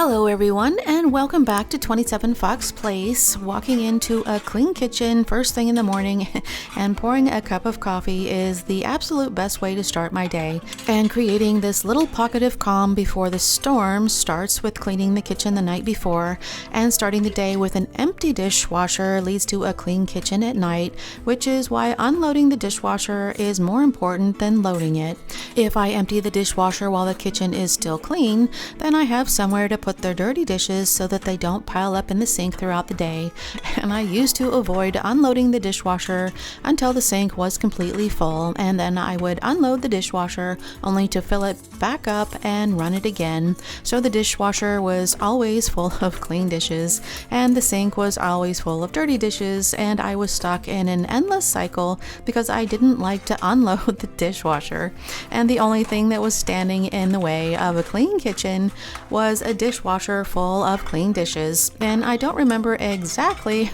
Hello everyone, and welcome back to 27 Fox Place. Walking into a clean kitchen first thing in the morning and pouring a cup of coffee is the absolute best way to start my day. And creating this little pocket of calm before the storm starts with cleaning the kitchen the night before, and starting the day with an empty dishwasher leads to a clean kitchen at night, which is why unloading the dishwasher is more important than loading it. If I empty the dishwasher while the kitchen is still clean, then I have somewhere to put their dirty dishes so that they don't pile up in the sink throughout the day. And I used to avoid unloading the dishwasher until the sink was completely full, and then I would unload the dishwasher only to fill it back up and run it again. So the dishwasher was always full of clean dishes and the sink was always full of dirty dishes, and I was stuck in an endless cycle because I didn't like to unload the dishwasher. And the only thing that was standing in the way of a clean kitchen was a dishwasher full of clean dishes. And I don't remember exactly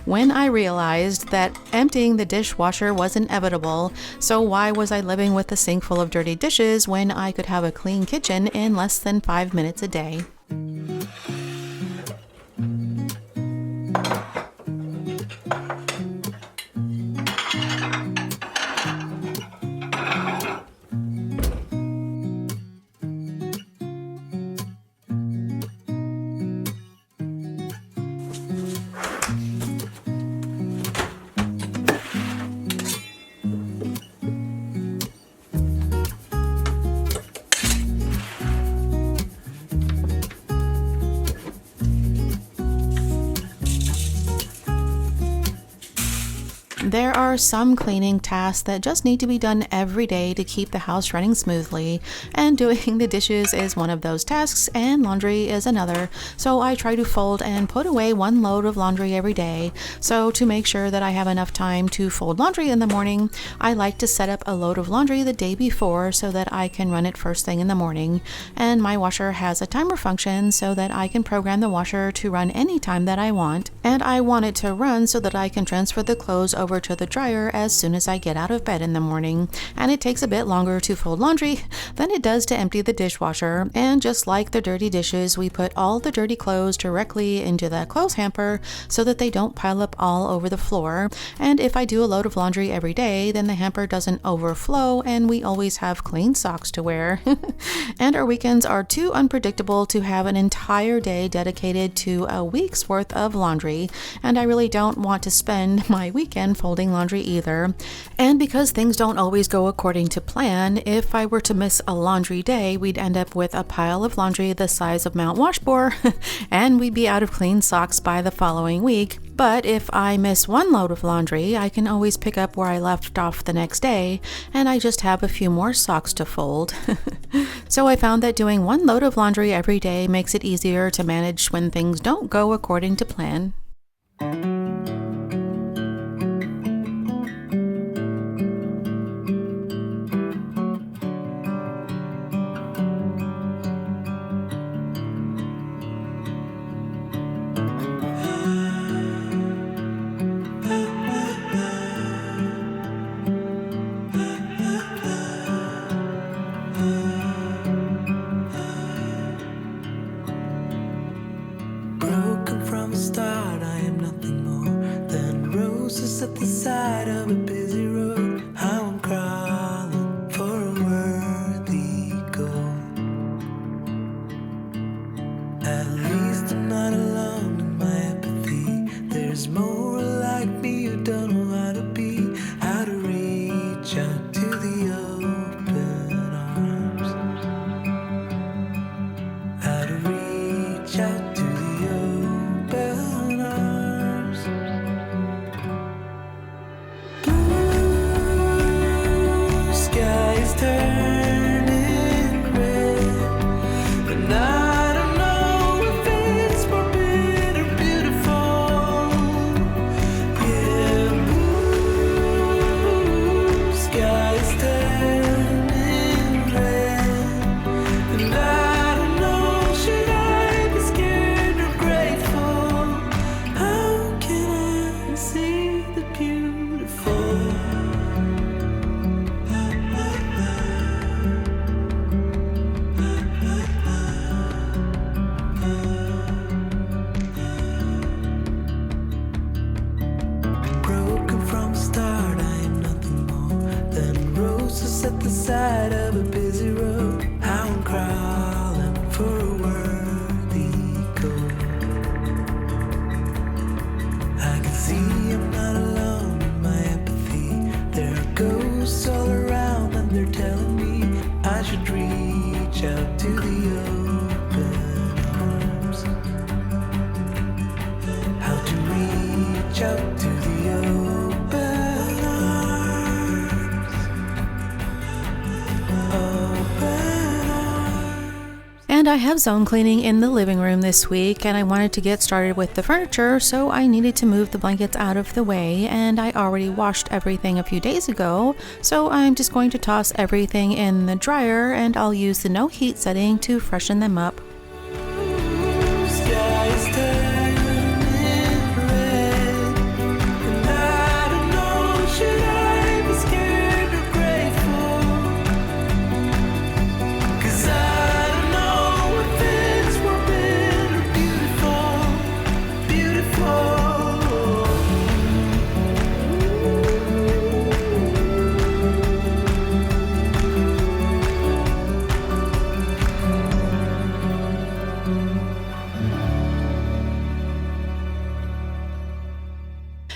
when I realized that emptying the dishwasher was inevitable. So why was I living with a sink full of dirty dishes when I could have a clean kitchen in less than 5 minutes a day? There are some cleaning tasks that just need to be done every day to keep the house running smoothly, and doing the dishes is one of those tasks and laundry is another. So I try to fold and put away one load of laundry every day. So to make sure that I have enough time to fold laundry in the morning, I like to set up a load of laundry the day before so that I can run it first thing in the morning. And my washer has a timer function so that I can program the washer to run anytime that I want. And I want it to run so that I can transfer the clothes over to the dryer as soon as I get out of bed in the morning. And it takes a bit longer to fold laundry than it does to empty the dishwasher. And just like the dirty dishes, we put all the dirty clothes directly into the clothes hamper so that they don't pile up all over the floor. And if I do a load of laundry every day, then the hamper doesn't overflow and we always have clean socks to wear. And our weekends are too unpredictable to have an entire day dedicated to a week's worth of laundry. And I really don't want to spend my weekend folding laundry either. And because things don't always go according to plan, if I were to miss a laundry day, we'd end up with a pile of laundry the size of Mount Washbore, and we'd be out of clean socks by the following week. But if I miss one load of laundry, I can always pick up where I left off the next day, and I just have a few more socks to fold. So I found that doing one load of laundry every day makes it easier to manage when things don't go according to plan. Broken from the start, I am nothing more than roses at the side of a busy road. How I'm crawling for a worthy goal. At least I'm not alone in my apathy. There's more like me who don't know how to be, how to reach out to the open arms, how to reach out to the open arms. Blue And I have zone cleaning in the living room this week, and I wanted to get started with the furniture, so I needed to move the blankets out of the way, and I already washed everything a few days ago, so I'm just going to toss everything in the dryer, and I'll use the no heat setting to freshen them up. Sky is turning red, and I don't know, should I be scared or grateful? 'Cause I don't know if it's forbidden or beautiful, beautiful.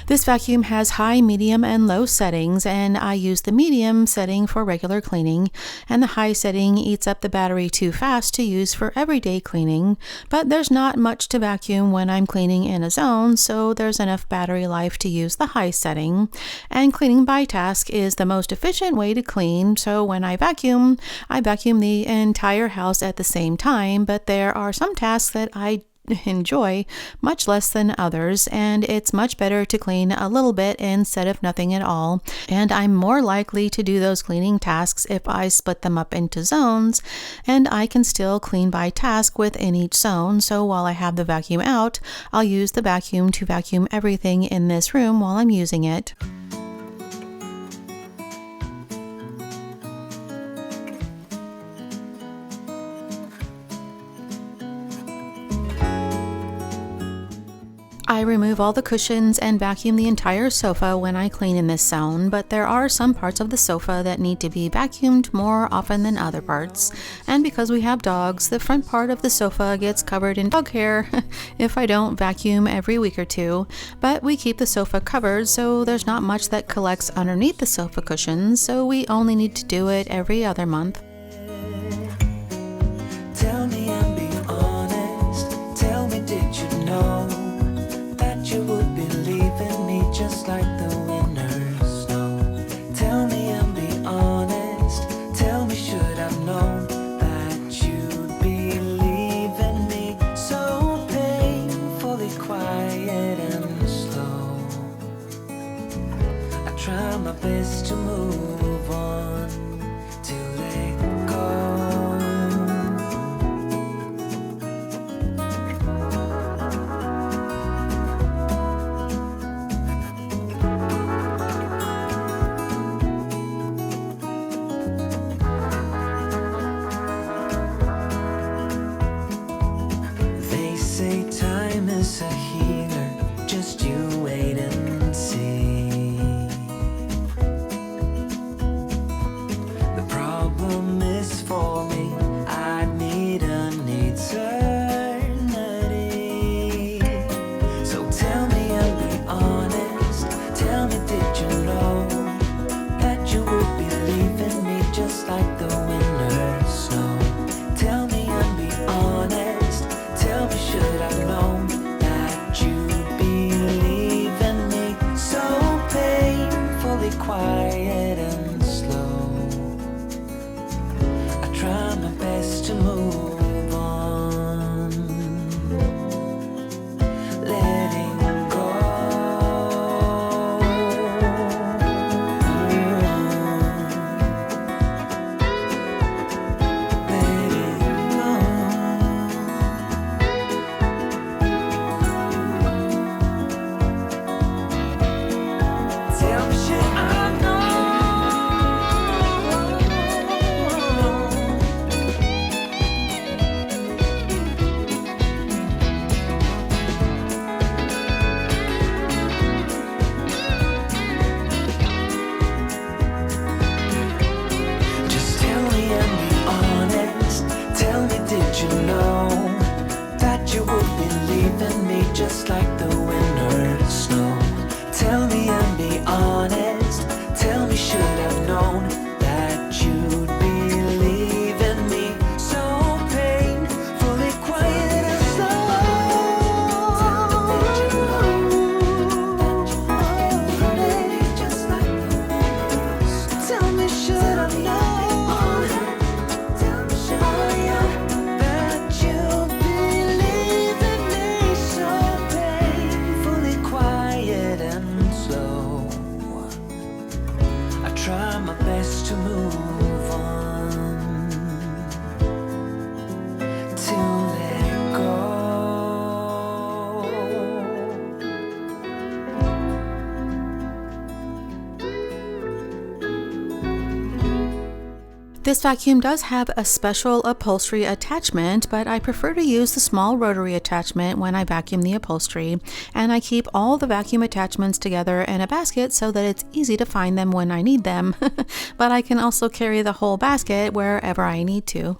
This vacuum has high, medium, and low settings, and I use the medium setting for regular cleaning, and the high setting eats up the battery too fast to use for everyday cleaning, but there's not much to vacuum when I'm cleaning in a zone, so there's enough battery life to use the high setting. And cleaning by task is the most efficient way to clean, so when I vacuum the entire house at the same time, but there are some tasks that I enjoy much less than others, and it's much better to clean a little bit instead of nothing at all, and I'm more likely to do those cleaning tasks if I split them up into zones, and I can still clean by task within each zone. So while I have the vacuum out, I'll use the vacuum to vacuum everything in this room while I'm using it. I remove all the cushions and vacuum the entire sofa when I clean in this zone, but there are some parts of the sofa that need to be vacuumed more often than other parts. And because we have dogs, the front part of the sofa gets covered in dog hair if I don't vacuum every week or two. But we keep the sofa covered, so there's not much that collects underneath the sofa cushions, so we only need to do it every other month. Tell me and be honest. Tell me, did you know that you would be leaving me just like the winter snow? Tell me and be honest. Tell me, should I've known that you'd be leaving me so painfully quiet and slow? I try my best to move on, to let go. Say time is a healer, just you wait and see. The problem is for me, I need an eternity. So tell me and be honest. Tell me, did you know that you would be leaving me just like the winter snow? Tell me and be honest. Tell me, should I've known that you'd be leaving me so painfully quiet and slow? I try my best to move on, letting go. Letting go. Tell me, should I know? Just tell me and be honest. Tell me, did you know that you would be leaving me just like the winter snow? Tell me and be honest. Tell me, should I've known that you'd be leaving me so painfully quiet and slow? Did you know that you would be leaving me just like the winter snow? Tell me, should I know? Tell me, should I know that This vacuum does have a special upholstery attachment, but I prefer to use the small rotary attachment when I vacuum the upholstery, and I keep all the vacuum attachments together in a basket so that it's easy to find them when I need them, but I can also carry the whole basket wherever I need to.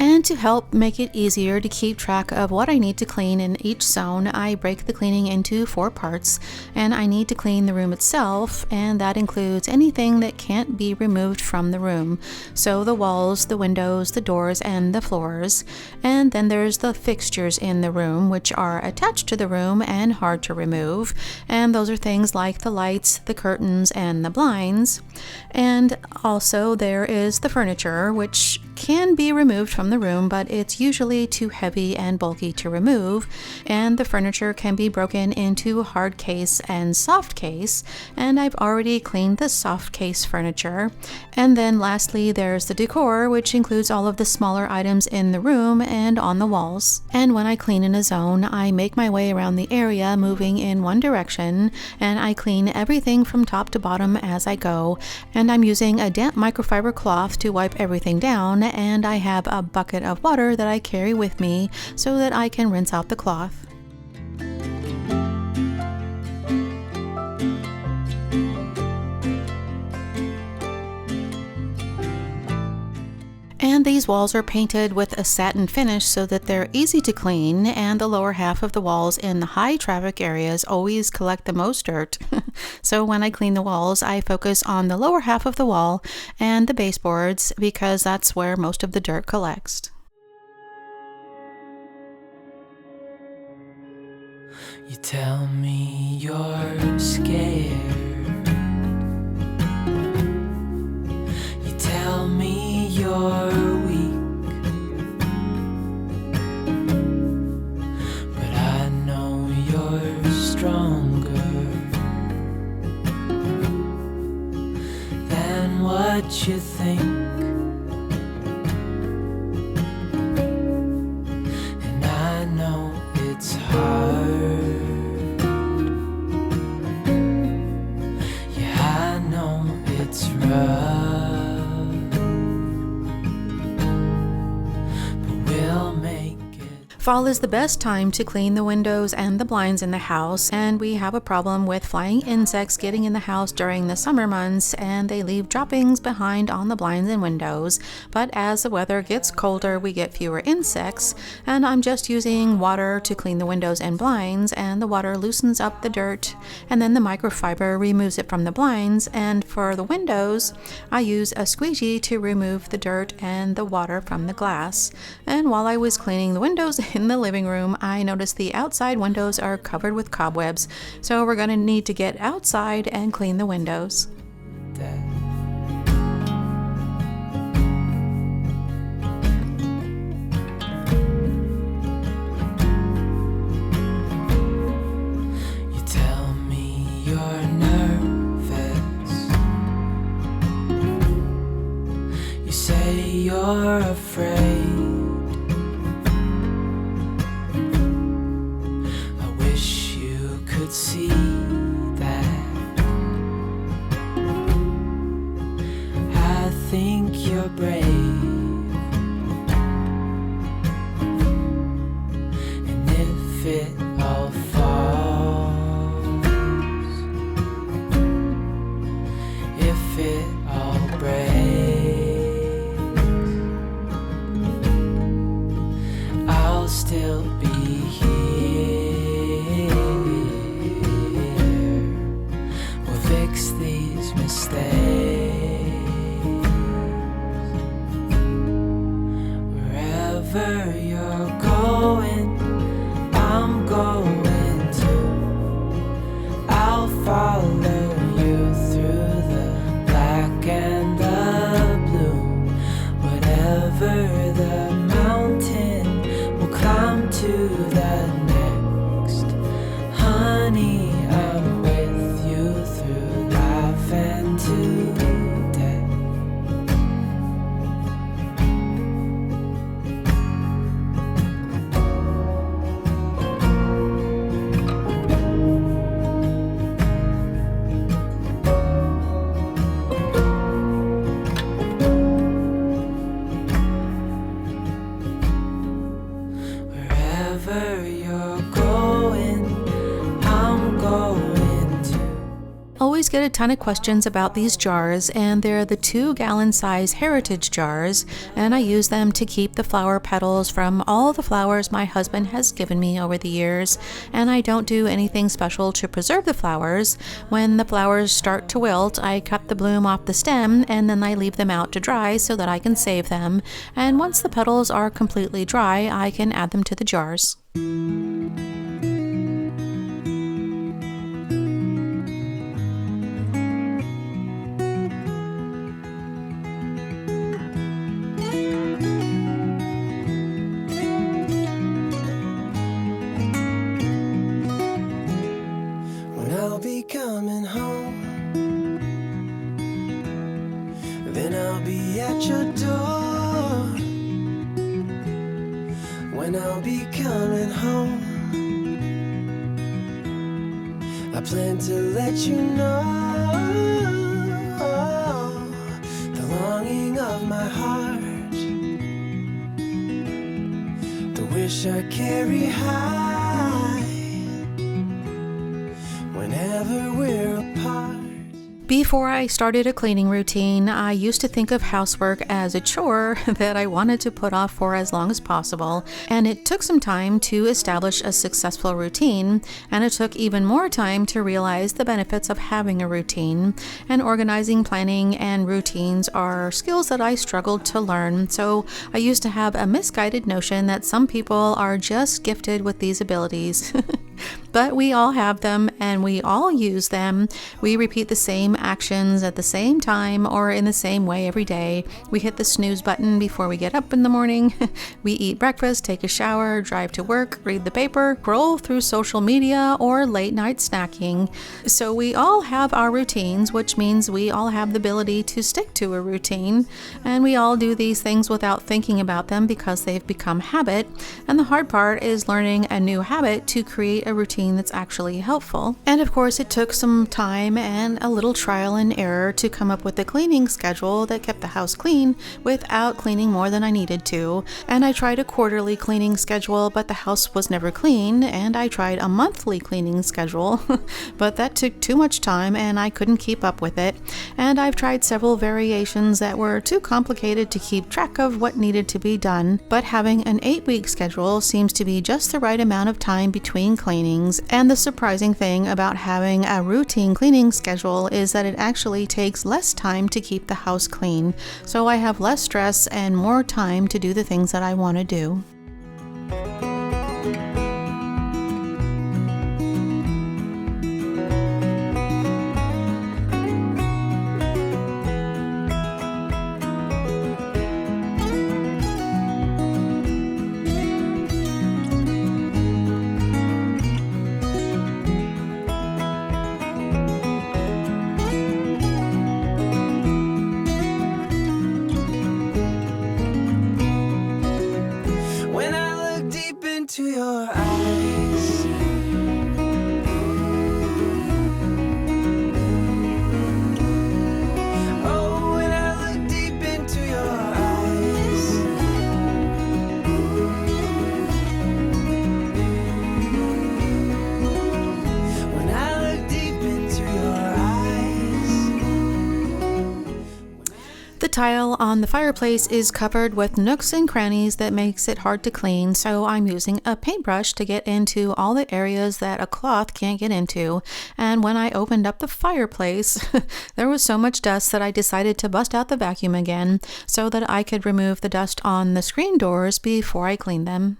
And to help make it easier to keep track of what I need to clean in each zone, I break the cleaning into 4 parts, and I need to clean the room itself, and that includes anything that can't be removed from the room. So the walls, the windows, the doors, and the floors. And then there's the fixtures in the room, which are attached to the room and hard to remove. And those are things like the lights, the curtains, and the blinds. And also there is the furniture, which can be removed from the room, but it's usually too heavy and bulky to remove, and the furniture can be broken into hard case and soft case, and I've already cleaned the soft case furniture. And then lastly, there's the decor, which includes all of the smaller items in the room and on the walls. And when I clean in a zone, I make my way around the area moving in one direction, and I clean everything from top to bottom as I go, and I'm using a damp microfiber cloth to wipe everything down, and I have a bucket of water that I carry with me so that I can rinse out the cloth. And these walls are painted with a satin finish so that they're easy to clean, and the lower half of the walls in the high traffic areas always collect the most dirt. So when I clean the walls, I focus on the lower half of the wall and the baseboards because that's where most of the dirt collects. You tell me you're scared. You tell me you're weak, but I know you're stronger than what you think. And I know it's hard. Yeah, I know it's rough. Fall is the best time to clean the windows and the blinds in the house, and we have a problem with flying insects getting in the house during the summer months, and they leave droppings behind on the blinds and windows. But as the weather gets colder, we get fewer insects, and I'm just using water to clean the windows and blinds, and the water loosens up the dirt, and then the microfiber removes it from the blinds, and for the windows, I use a squeegee to remove the dirt and the water from the glass. And while I was cleaning the windows in the living room, I noticed the outside windows are covered with cobwebs, so we're going to need to get outside and clean the windows. You tell me you're nervous. You say you're afraid. See that I think you're brave, and if it all falls, if it all breaks, I'll still be here. Fix these mistakes. Wherever you're going, I'm going to. I'll follow you through the black and the blue. Whatever the mountain, we'll climb to the next. Honey, I'm with you through life and to death. Wherever you're going, I'm going to. Always get a ton of questions about these jars, and they're the 2-gallon size heritage jars, and I use them to keep the flower petals from all the flowers my husband has given me over the years, and I don't do anything special to preserve the flowers. When the flowers start to wilt, I cut the bloom off the stem, and then I leave them out to dry so that I can save them, and once the petals are completely dry, I can add them to the jars. I'll be coming home, then I'll be at your door. When I'll be coming home, I plan to let you know the longing of my heart, the wish I carry high. Whenever we're apart. Before I started a cleaning routine, I used to think of housework as a chore that I wanted to put off for as long as possible, and it took some time to establish a successful routine, and it took even more time to realize the benefits of having a routine. And organizing, planning, and routines are skills that I struggled to learn, so I used to have a misguided notion that some people are just gifted with these abilities. But we all have them, and we all use them. We repeat the same actions at the same time or in the same way every day. We hit the snooze button before we get up in the morning. We eat breakfast, take a shower, drive to work, read the paper, scroll through social media, or late night snacking. So we all have our routines, which means we all have the ability to stick to a routine. And we all do these things without thinking about them because they've become habit. And the hard part is learning a new habit to create a a routine that's actually helpful. And of course, it took some time and a little trial and error to come up with a cleaning schedule that kept the house clean without cleaning more than I needed to. And I tried a quarterly cleaning schedule, but the house was never clean. And I tried a monthly cleaning schedule, but that took too much time and I couldn't keep up with it. And I've tried several variations that were too complicated to keep track of what needed to be done, but having an 8-week schedule seems to be just the right amount of time between cleanings. And the surprising thing about having a routine cleaning schedule is that it actually takes less time to keep the house clean, so I have less stress and more time to do the things that I want to do. To your eyes, oh, when I look deep into your eyes, when I look deep into your eyes. The tile on the fireplace is covered with nooks and crannies that makes it hard to clean, so I'm using a paintbrush to get into all the areas that a cloth can't get into. And when I opened up the fireplace, there was so much dust that I decided to bust out the vacuum again so that I could remove the dust on the screen doors before I cleaned them.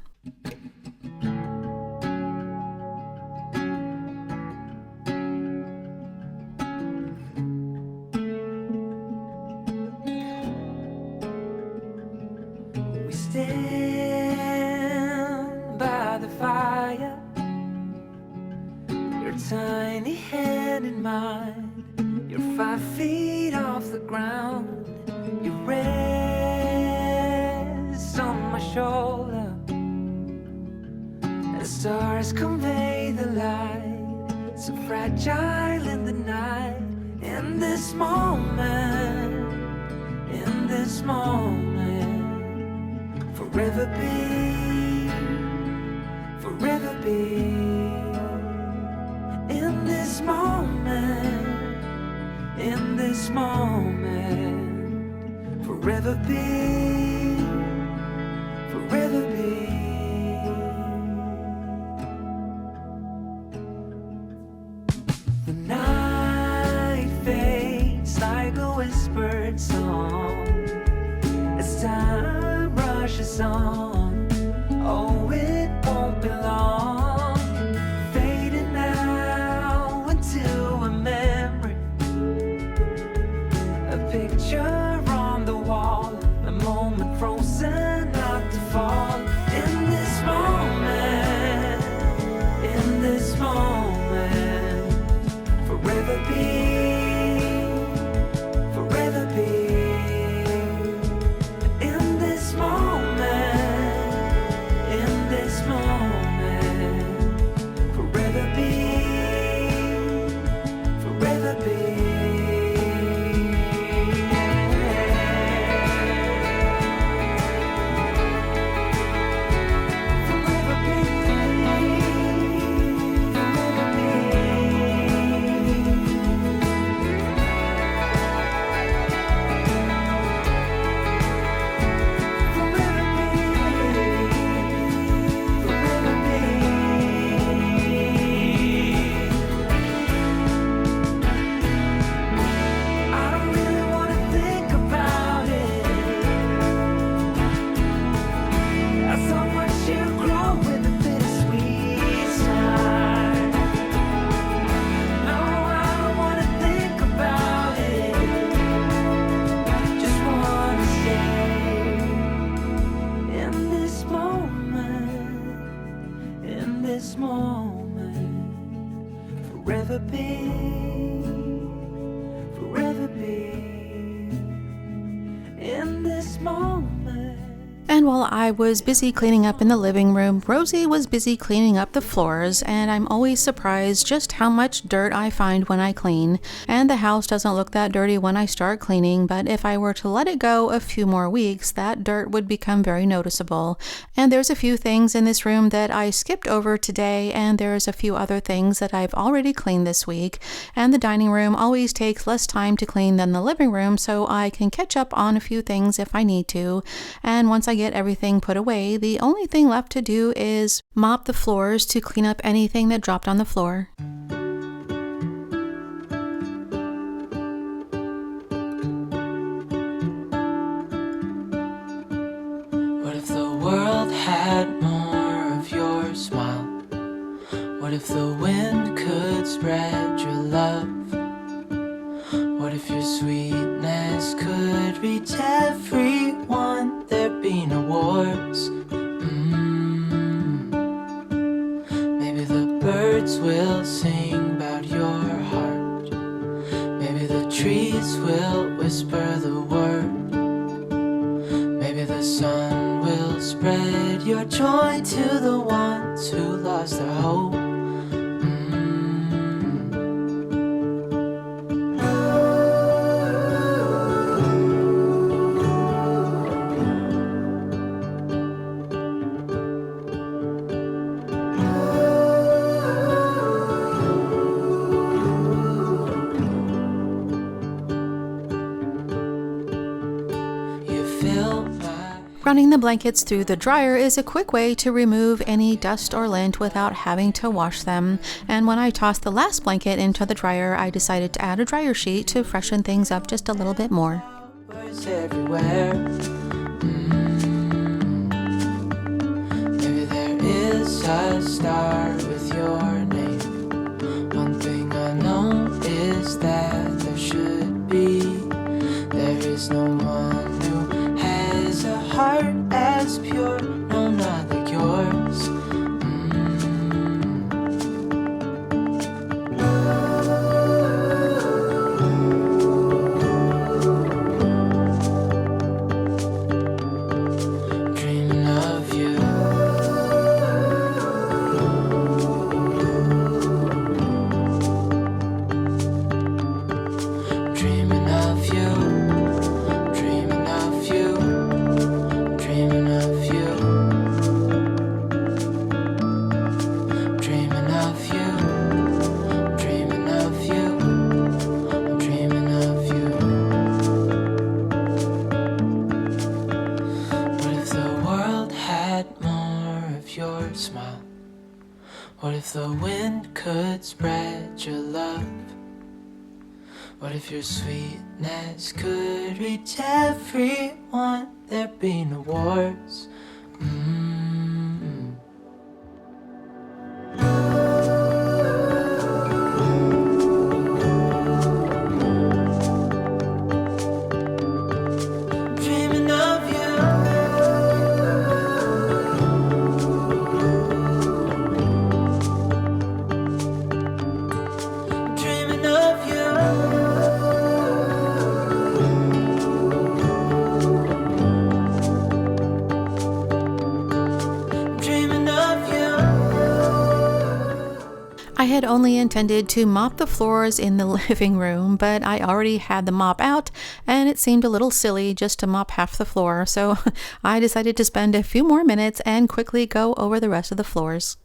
Stand by the fire, your tiny hand in mine. You're 5 feet off the ground. You rest on my shoulder. The stars convey the light, so fragile in the night. In this moment, in this moment, forever be, forever be. In this moment, in this moment, forever be, forever be. The night fades like a whispered song as time rushes on. Oh, it won't be long, fading now into a memory, a picture on the wall, a moment frozen not to fall. In this moment, in this moment, forever be, forever be. In this moment, in this moment, forever be, forever be. And while I was busy cleaning up in the living room, Rosie was busy cleaning up the floors, and I'm always surprised just how much dirt I find when I clean. And the house doesn't look that dirty when I start cleaning, but if I were to let it go a few more weeks, that dirt would become very noticeable. And there's a few things in this room that I skipped over today, and there's a few other things that I've already cleaned this week. And the dining room always takes less time to clean than the living room, so I can catch up on a few things if I need to. And once I get everything put away, the only thing left to do is mop the floors to clean up anything that dropped on the floor. What if the world had more of your smile? What if the wind could spread your love? What if your sweetness could reach everyone? There'd be no wars. Maybe the birds will sing about your heart. Maybe the trees will whisper the word. Maybe the sun will spread your joy to the ones who lost their hope. Running the blankets through the dryer is a quick way to remove any dust or lint without having to wash them. And when I tossed the last blanket into the dryer, I decided to add a dryer sheet to freshen things up just a little bit more. Everywhere. Maybe there is a star with your name. One thing I know is that there should be. There is no one who has a heart as pure, no, not like yours. Dreaming of you. Dreaming of you. Smile. What if the wind could spread your love? What if your sweetness could reach everyone? There'd be no wars. I had only intended to mop the floors in the living room, but I already had the mop out and it seemed a little silly just to mop half the floor, so I decided to spend a few more minutes and quickly go over the rest of the floors.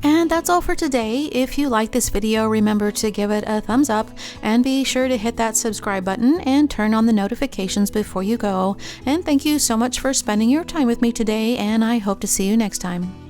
And that's all for today. If you like this video, remember to give it a thumbs up and be sure to hit that subscribe button and turn on the notifications before you go. And thank you so much for spending your time with me today, and I hope to see you next time.